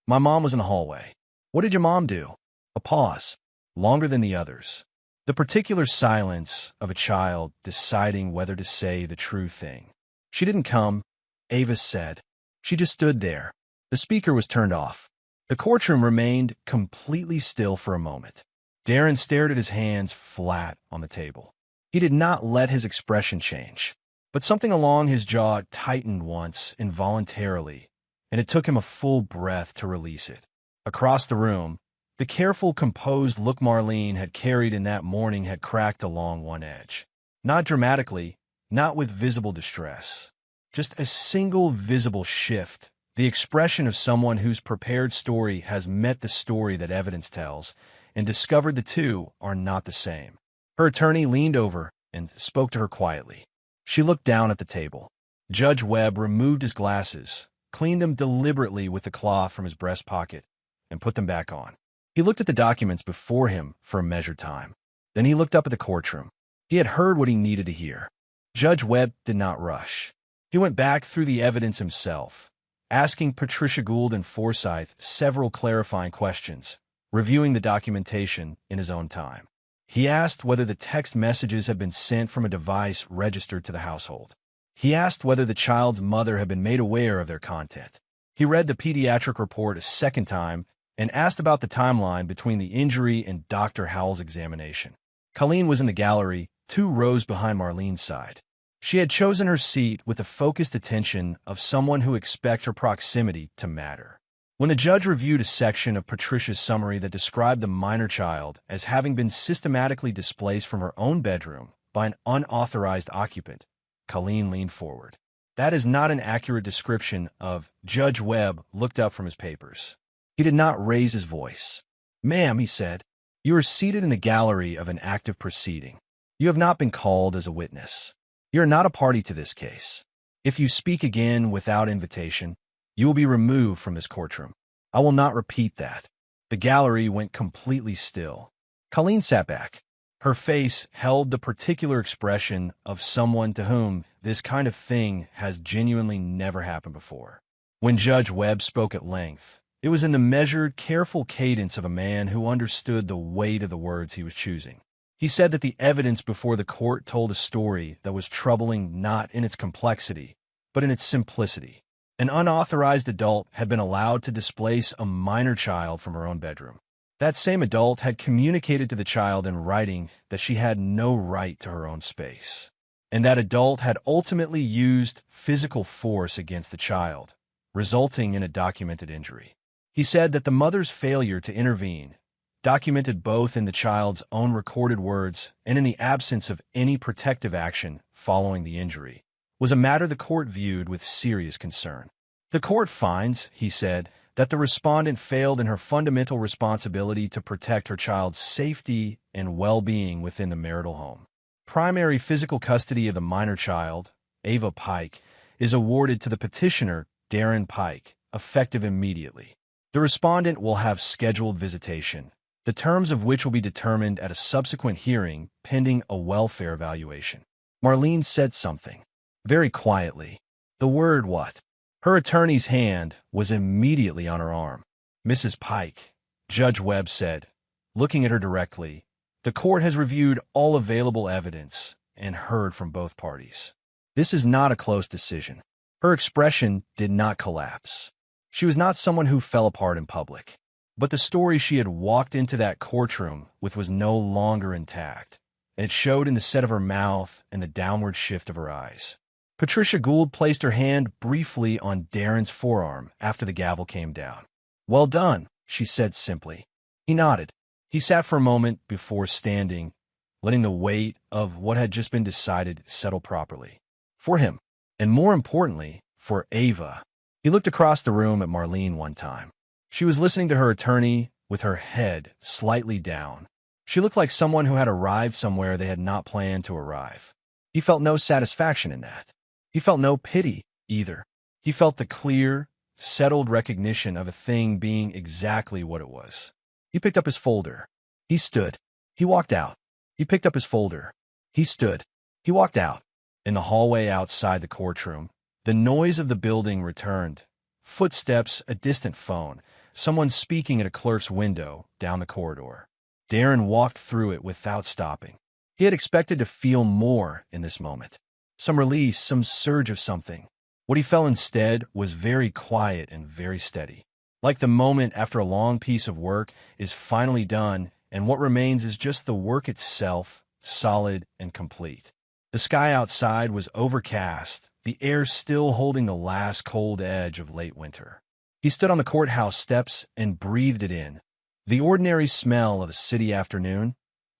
"My mom was in the hallway." "What did your mom do?" A pause, longer than the others. The particular silence of a child deciding whether to say the true thing. "She didn't come," Ava said. "She just stood there." The speaker was turned off. The courtroom remained completely still for a moment. Darren stared at his hands flat on the table. He did not let his expression change, but something along his jaw tightened once involuntarily, and it took him a full breath to release it. Across the room, the careful, composed look Marlene had carried in that morning had cracked along one edge. Not dramatically, not with visible distress. Just a single visible shift the expression of someone whose prepared story has met the story that evidence tells, and discovered the two are not the same. Her attorney leaned over and spoke to her quietly. She looked down at the table. Judge Webb removed his glasses, cleaned them deliberately with the cloth from his breast pocket, and put them back on. He looked at the documents before him for a measured time. Then he looked up at the courtroom. He had heard what he needed to hear. Judge Webb did not rush. He went back through the evidence himself, asking Patricia Gould and Forsyth several clarifying questions, reviewing the documentation in his own time. He asked whether the text messages had been sent from a device registered to the household. He asked whether the child's mother had been made aware of their content. He read the pediatric report a second time and asked about the timeline between the injury and Dr. Howell's examination. Colleen was in the gallery, 2 rows behind Marlene's side. She had chosen her seat with the focused attention of someone who expects her proximity to matter. When the judge reviewed a section of Patricia's summary that described the minor child as having been systematically displaced from her own bedroom by an unauthorized occupant, Colleen leaned forward. That is not an accurate description of. Judge Webb looked up from his papers. He did not raise his voice. "Ma'am," he said, "you are seated in the gallery of an active proceeding. You have not been called as a witness. You are not a party to this case. If you speak again without invitation, you will be removed from this courtroom. I will not repeat that." The gallery went completely still. Colleen sat back. Her face held the particular expression of someone to whom this kind of thing has genuinely never happened before. When Judge Webb spoke at length, it was in the measured, careful cadence of a man who understood the weight of the words he was choosing. He said that the evidence before the court told a story that was troubling not in its complexity, but in its simplicity. An unauthorized adult had been allowed to displace a minor child from her own bedroom. That same adult had communicated to the child in writing that she had no right to her own space. And that adult had ultimately used physical force against the child, resulting in a documented injury. He said that the mother's failure to intervene, documented both in the child's own recorded words and in the absence of any protective action following the injury, was a matter the court viewed with serious concern. The court finds, he said, that the respondent failed in her fundamental responsibility to protect her child's safety and well-being within the marital home. Primary physical custody of the minor child, Ava Pike, is awarded to the petitioner, Darren Pike, effective immediately. The respondent will have scheduled visitation, the terms of which will be determined at a subsequent hearing pending a welfare evaluation. Marlene said something, very quietly. The word what? Her attorney's hand was immediately on her arm. "Mrs. Pike," Judge Webb said, looking at her directly, "the court has reviewed all available evidence and heard from both parties. This is not a close decision." Her expression did not collapse. She was not someone who fell apart in public. But the story she had walked into that courtroom with was no longer intact, and it showed in the set of her mouth and the downward shift of her eyes. Patricia Gould placed her hand briefly on Darren's forearm after the gavel came down. "Well done," she said simply. He nodded. He sat for a moment before standing, letting the weight of what had just been decided settle properly. For him, and more importantly, for Ava. He looked across the room at Marlene one time. She was listening to her attorney with her head slightly down. She looked like someone who had arrived somewhere they had not planned to arrive. He felt no satisfaction in that. He felt no pity, either. He felt the clear, settled recognition of a thing being exactly what it was. He picked up his folder. He stood. He walked out. He picked up his folder. He stood. He walked out. In the hallway outside the courtroom, the noise of the building returned. Footsteps, a distant phone, someone speaking at a clerk's window down the corridor. Darren walked through it without stopping. He had expected to feel more in this moment. Some release, some surge of something. What he felt instead was very quiet and very steady. Like the moment after a long piece of work is finally done and what remains is just the work itself, solid and complete. The sky outside was overcast, the air still holding the last cold edge of late winter. He stood on the courthouse steps and breathed it in. The ordinary smell of a city afternoon,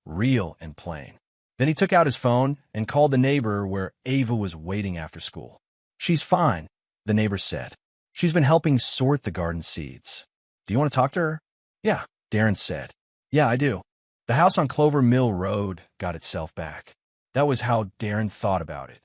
real and plain. Then he took out his phone and called the neighbor where Ava was waiting after school. "She's fine," the neighbor said. She's been helping sort the garden seeds. Do you want to talk to her? Yeah, Darren said. Yeah, I do. The house on Clover Mill Road got itself back. That was how Darren thought about it.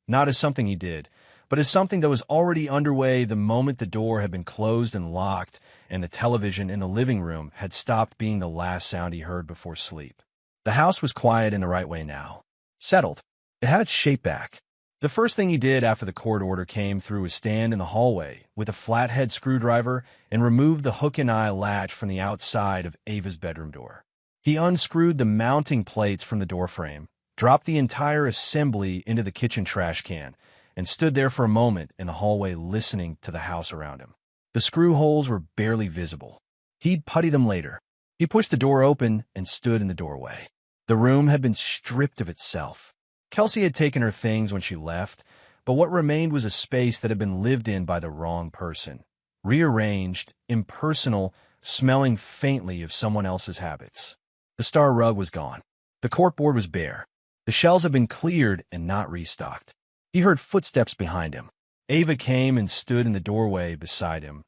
Not as something he did, but as something that was already underway the moment the door had been closed and locked and the television in the living room had stopped being the last sound he heard before sleep. The house was quiet in the right way now. Settled. It had its shape back. The first thing he did after the court order came through was stand in the hallway with a flathead screwdriver and remove the hook-and-eye latch from the outside of Ava's bedroom door. He unscrewed the mounting plates from the doorframe, dropped the entire assembly into the kitchen trash can, and stood there for a moment in the hallway listening to the house around him. The screw holes were barely visible. He'd putty them later. He pushed the door open and stood in the doorway. The room had been stripped of itself. Kelsey had taken her things when she left, but what remained was a space that had been lived in by the wrong person. Rearranged, impersonal, smelling faintly of someone else's habits. The star rug was gone. The corkboard was bare. The shelves had been cleared and not restocked. He heard footsteps behind him. Ava came and stood in the doorway beside him,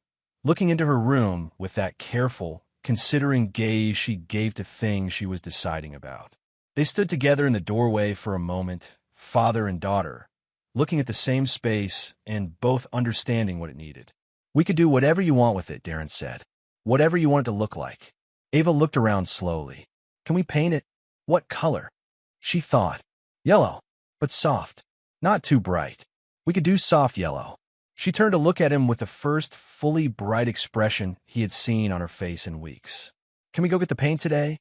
looking into her room with that careful, considering gaze she gave to things she was deciding about. They stood together in the doorway for a moment, father and daughter, looking at the same space and both understanding what it needed. We could do whatever you want with it, Darren said. Whatever you want it to look like. Ava looked around slowly. Can we paint it? What color? She thought. Yellow, but soft. Not too bright. We could do soft yellow. She turned to look at him with the first fully bright expression he had seen on her face in weeks. Can we go get the paint today?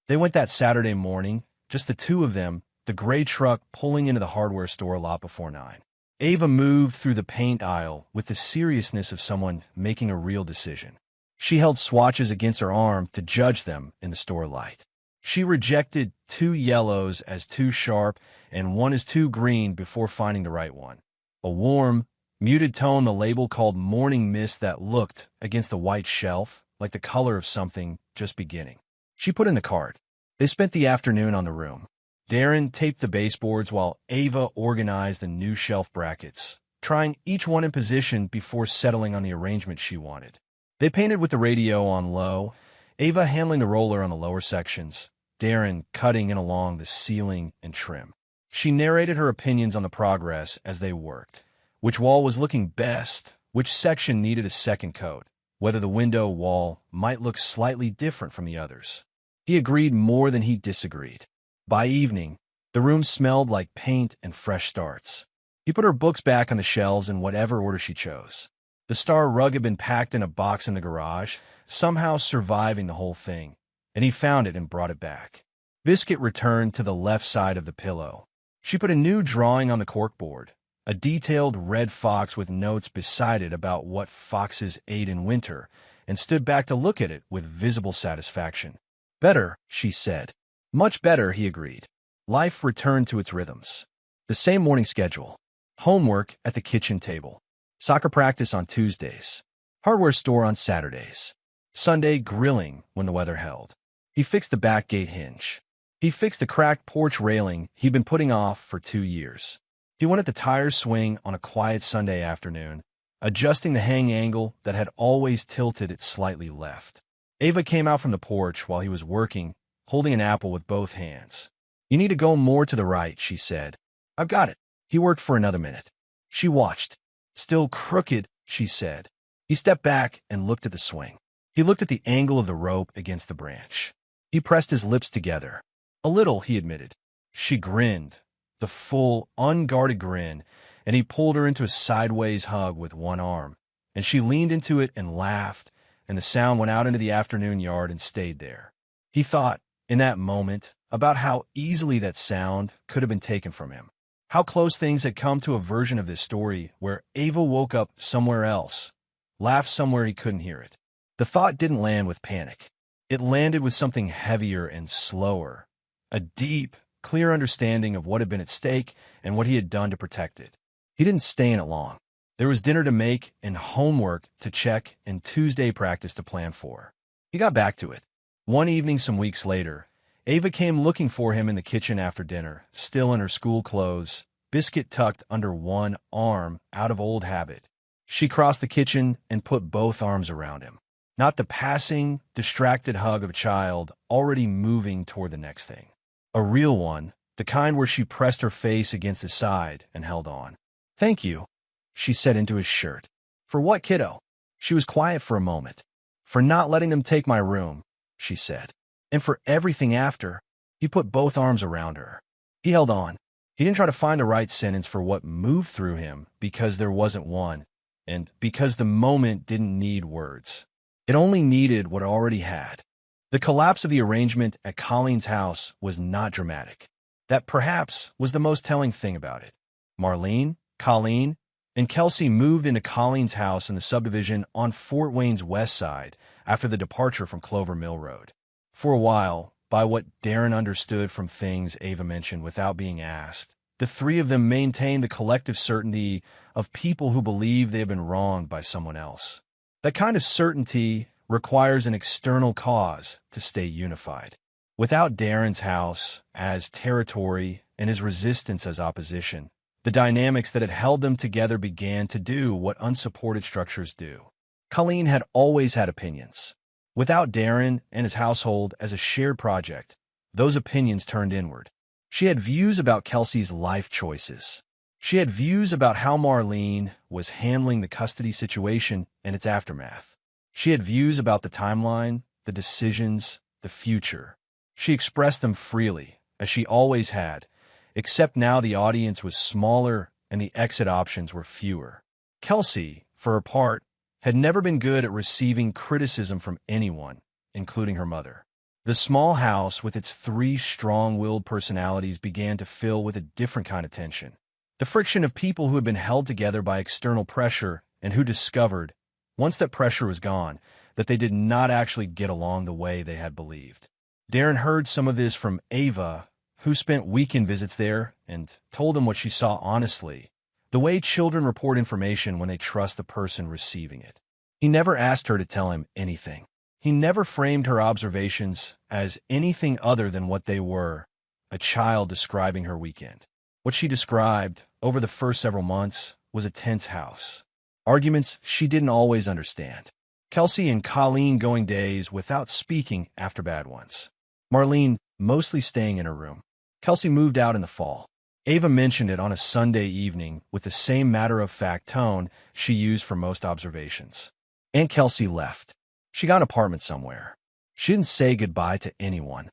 They went that Saturday morning, just the two of them, the gray truck pulling into the hardware store lot before 9. Ava moved through the paint aisle with the seriousness of someone making a real decision. She held swatches against her arm to judge them in the store light. She rejected 2 yellows as too sharp and 1 as too green before finding the right one. A warm, muted tone the label called morning mist that looked, against the white shelf, like the color of something just beginning. She put in the card. They spent the afternoon on the room. Darren taped the baseboards while Ava organized the new shelf brackets, trying each one in position before settling on the arrangement she wanted. They painted with the radio on low, Ava handling the roller on the lower sections, Darren cutting in along the ceiling and trim. She narrated her opinions on the progress as they worked. Which wall was looking best, which section needed a second coat, whether the window wall might look slightly different from the others. He agreed more than he disagreed. By evening, the room smelled like paint and fresh starts. He put her books back on the shelves in whatever order she chose. The star rug had been packed in a box in the garage, somehow surviving the whole thing, and he found it and brought it back. Biscuit returned to the left side of the pillow. She put a new drawing on the corkboard, a detailed red fox with notes beside it about what foxes ate in winter, and stood back to look at it with visible satisfaction. Better, she said. Much better, he agreed. Life returned to its rhythms. The same morning schedule. Homework at the kitchen table. Soccer practice on Tuesdays. Hardware store on Saturdays. Sunday grilling when the weather held. He fixed the back gate hinge. He fixed the cracked porch railing he'd been putting off for 2 years. He went at the tire swing on a quiet Sunday afternoon, adjusting the hang angle that had always tilted it slightly left. Ava came out from the porch while he was working, holding an apple with both hands. You need to go more to the right, she said. I've got it. He worked for another minute. She watched. Still crooked, she said. He stepped back and looked at the swing. He looked at the angle of the rope against the branch. He pressed his lips together. A little, he admitted. She grinned, the full, unguarded grin, and he pulled her into a sideways hug with one arm, and she leaned into it and laughed, and the sound went out into the afternoon yard and stayed there. He thought, in that moment, about how easily that sound could have been taken from him. How close things had come to a version of this story where Ava woke up somewhere else, laughed somewhere he couldn't hear it. The thought didn't land with panic. It landed with something heavier and slower, a deep, clear understanding of what had been at stake and what he had done to protect it. He didn't stay in it long. There was dinner to make and homework to check and Tuesday practice to plan for. He got back to it. One evening some weeks later, Ava came looking for him in the kitchen after dinner, still in her school clothes, biscuit tucked under one arm out of old habit. She crossed the kitchen and put both arms around him. Not the passing, distracted hug of a child already moving toward the next thing. A real one, the kind where she pressed her face against his side and held on. "Thank you," she said into his shirt. "For what, kiddo?" She was quiet for a moment. "For not letting them take my room," she said. "And for everything after." He put both arms around her. He held on. He didn't try to find the right sentence for what moved through him because there wasn't one, and because the moment didn't need words. It only needed what it already had. The collapse of the arrangement at Colleen's house was not dramatic. That perhaps was the most telling thing about it. Marlene, Colleen, and Kelsey moved into Colleen's house in the subdivision on Fort Wayne's west side after the departure from Clover Mill Road. For a while, by what Darren understood from things Ava mentioned without being asked, the three of them maintained the collective certainty of people who believe they have been wronged by someone else. That kind of certainty requires an external cause to stay unified. Without Darren's house as territory and his resistance as opposition, the dynamics that had held them together began to do what unsupported structures do. Colleen had always had opinions. Without Darren and his household as a shared project, those opinions turned inward. She had views about Kelsey's life choices. She had views about how Marlene was handling the custody situation and its aftermath. She had views about the timeline, the decisions, the future. She expressed them freely, as she always had, except now the audience was smaller and the exit options were fewer. Kelsey, for her part, had never been good at receiving criticism from anyone, including her mother. The small house with its three strong-willed personalities began to fill with a different kind of tension. The friction of people who had been held together by external pressure and who discovered, once that pressure was gone, that they did not actually get along the way they had believed. Darren heard some of this from Ava, who spent weekend visits there, and told him what she saw honestly, the way children report information when they trust the person receiving it. He never asked her to tell him anything. He never framed her observations as anything other than what they were, a child describing her weekend. What she described, over the first several months, was a tense house. Arguments she didn't always understand. Kelsey and Colleen going days without speaking after bad ones. Marlene mostly staying in her room. Kelsey moved out in the fall. Ava mentioned it on a Sunday evening with the same matter-of-fact tone she used for most observations. Aunt Kelsey left. She got an apartment somewhere. She didn't say goodbye to anyone.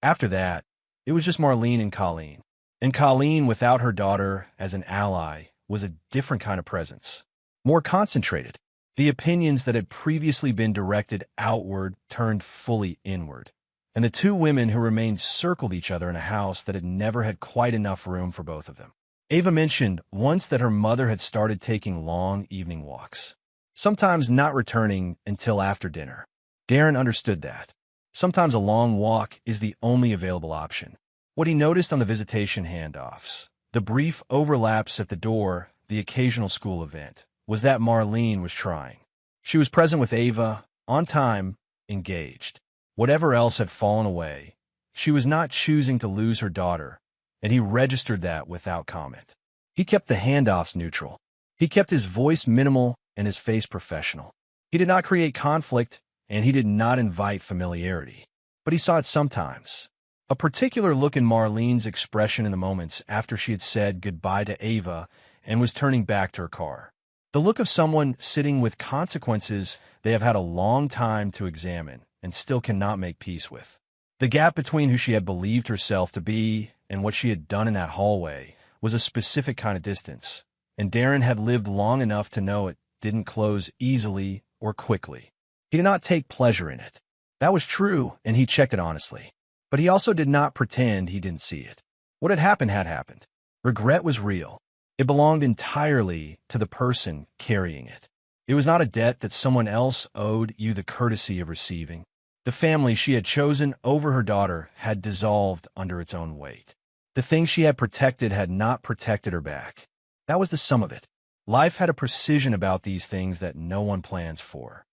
After that, it was just Marlene and Colleen. And Colleen, without her daughter as an ally, was a different kind of presence. More concentrated. The opinions that had previously been directed outward turned fully inward. And the two women who remained circled each other in a house that had never had quite enough room for both of them. Ava mentioned once that her mother had started taking long evening walks, sometimes not returning until after dinner. Darren understood that. Sometimes a long walk is the only available option. What he noticed on the visitation handoffs, the brief overlaps at the door, the occasional school event, was that Marlene was trying. She was present with Ava, on time, engaged. Whatever else had fallen away, she was not choosing to lose her daughter, and he registered that without comment. He kept the handoffs neutral. He kept his voice minimal and his face professional. He did not create conflict, and he did not invite familiarity. But he saw it sometimes. A particular look in Marlene's expression in the moments after she had said goodbye to Ava and was turning back to her car. The look of someone sitting with consequences they have had a long time to examine and still cannot make peace with. The gap between who she had believed herself to be and what she had done in that hallway was a specific kind of distance, and Darren had lived long enough to know it didn't close easily or quickly. He did not take pleasure in it. That was true, and he checked it honestly. But he also did not pretend he didn't see it. What had happened had happened. Regret was real. It belonged entirely to the person carrying it. It was not a debt that someone else owed you the courtesy of receiving. The family she had chosen over her daughter had dissolved under its own weight. The things she had protected had not protected her back. That was the sum of it. Life had a precision about these things that no one plans for.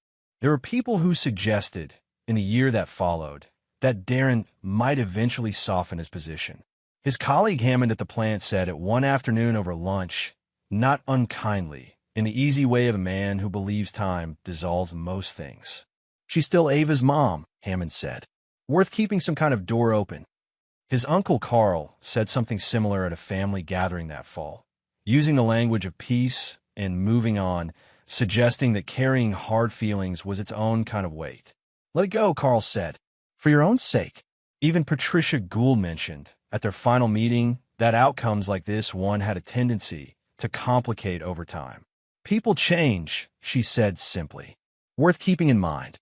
There were people who suggested, in the year that followed, that Darren might eventually soften his position. His colleague Hammond at the plant said it one afternoon over lunch, not unkindly, in the easy way of a man who believes time dissolves most things. She's still Ava's mom, Hammond said. Worth keeping some kind of door open. His uncle Carl said something similar at a family gathering that fall, using the language of peace and moving on, suggesting that carrying hard feelings was its own kind of weight. Let it go, Carl said. For your own sake. Even Patricia Gould mentioned, at their final meeting, that outcomes like this one had a tendency to complicate over time. People change, she said simply. Worth keeping in mind.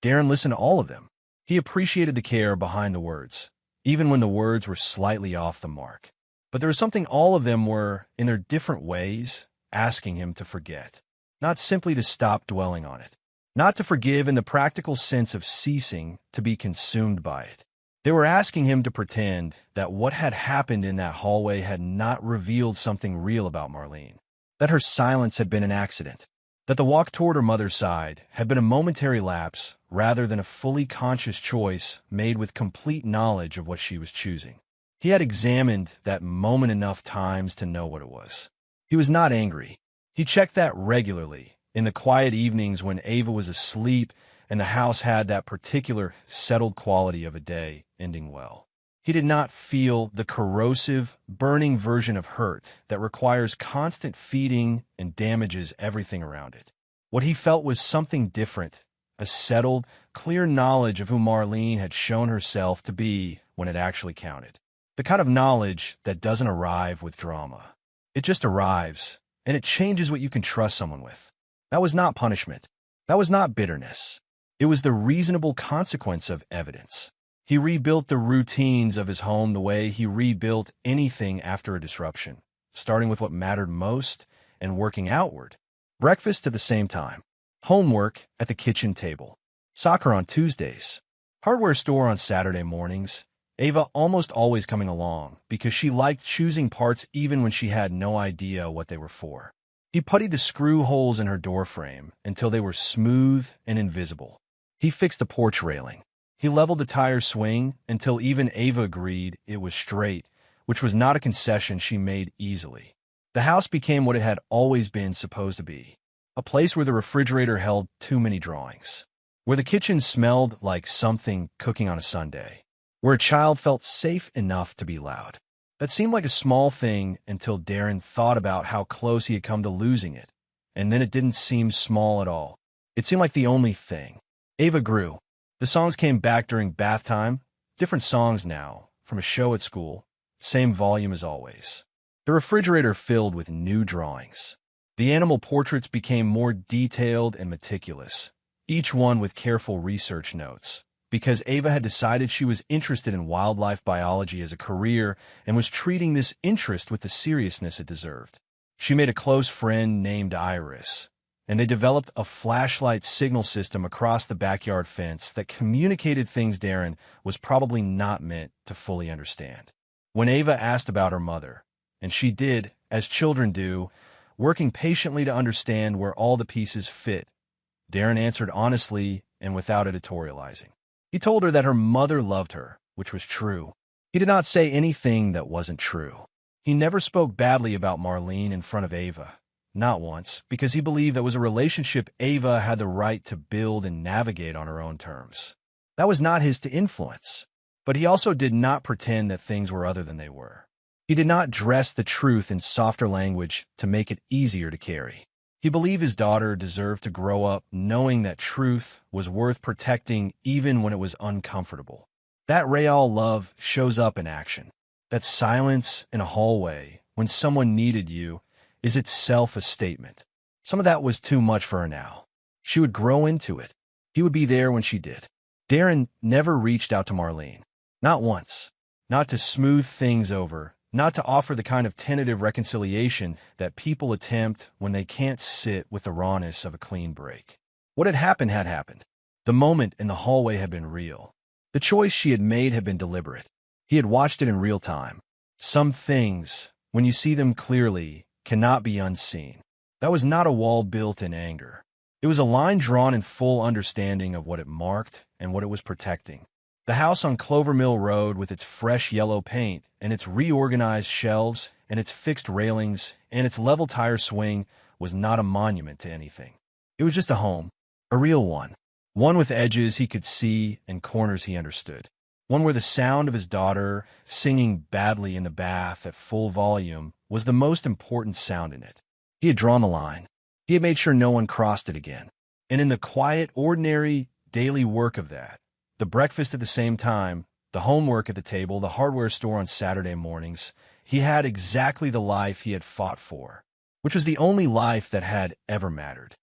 Darren listened to all of them. He appreciated the care behind the words, even when the words were slightly off the mark. But there was something all of them were, in their different ways, asking him to forget. Not simply to stop dwelling on it. Not to forgive in the practical sense of ceasing to be consumed by it. They were asking him to pretend that what had happened in that hallway had not revealed something real about Marlene. That her silence had been an accident. That the walk toward her mother's side had been a momentary lapse rather than a fully conscious choice made with complete knowledge of what she was choosing. He had examined that moment enough times to know what it was. He was not angry. He checked that regularly, in the quiet evenings when Ava was asleep and the house had that particular settled quality of a day ending well. He did not feel the corrosive, burning version of hurt that requires constant feeding and damages everything around it. What he felt was something different, a settled, clear knowledge of who Marlene had shown herself to be when it actually counted. The kind of knowledge that doesn't arrive with drama. It just arrives, and it changes what you can trust someone with. That was not punishment. That was not bitterness. It was the reasonable consequence of evidence. He rebuilt the routines of his home the way he rebuilt anything after a disruption, starting with what mattered most and working outward. Breakfast at the same time. Homework at the kitchen table. Soccer on Tuesdays. Hardware store on Saturday mornings. Ava almost always coming along because she liked choosing parts even when she had no idea what they were for. He puttied the screw holes in her door frame until they were smooth and invisible. He fixed the porch railing. He leveled the tire swing until even Ava agreed it was straight, which was not a concession she made easily. The house became what it had always been supposed to be, a place where the refrigerator held too many drawings, where the kitchen smelled like something cooking on a Sunday, where a child felt safe enough to be loud. That seemed like a small thing until Darren thought about how close he had come to losing it, and then it didn't seem small at all. It seemed like the only thing. Ava grew. The songs came back during bath time, different songs now, from a show at school, same volume as always. The refrigerator filled with new drawings. The animal portraits became more detailed and meticulous, each one with careful research notes, because Ava had decided she was interested in wildlife biology as a career and was treating this interest with the seriousness it deserved. She made a close friend named Iris, and they developed a flashlight signal system across the backyard fence that communicated things Darren was probably not meant to fully understand. When Ava asked about her mother, and she did, as children do, working patiently to understand where all the pieces fit, Darren answered honestly and without editorializing. He told her that her mother loved her, which was true. He did not say anything that wasn't true. He never spoke badly about Marlene in front of Ava. Not once, because he believed that was a relationship Ava had the right to build and navigate on her own terms. That was not his to influence. But he also did not pretend that things were other than they were. He did not dress the truth in softer language to make it easier to carry. He believed his daughter deserved to grow up knowing that truth was worth protecting even when it was uncomfortable. That real love shows up in action. That silence in a hallway when someone needed you is itself a statement. Some of that was too much for her now. She would grow into it. He would be there when she did. Darren never reached out to Marlene. Not once. Not to smooth things over. Not to offer the kind of tentative reconciliation that people attempt when they can't sit with the rawness of a clean break. What had happened had happened. The moment in the hallway had been real. The choice she had made had been deliberate. He had watched it in real time. Some things, when you see them clearly, cannot be unseen. That was not a wall built in anger. It was a line drawn in full understanding of what it marked and what it was protecting. The house on Clover Mill Road with its fresh yellow paint and its reorganized shelves and its fixed railings and its level tire swing was not a monument to anything. It was just a home, a real one. One with edges he could see and corners he understood. One where the sound of his daughter singing badly in the bath at full volume was the most important sound in it. He had drawn the line. He had made sure no one crossed it again. And in the quiet, ordinary, daily work of that, the breakfast at the same time, the homework at the table, the hardware store on Saturday mornings, he had exactly the life he had fought for, which was the only life that had ever mattered.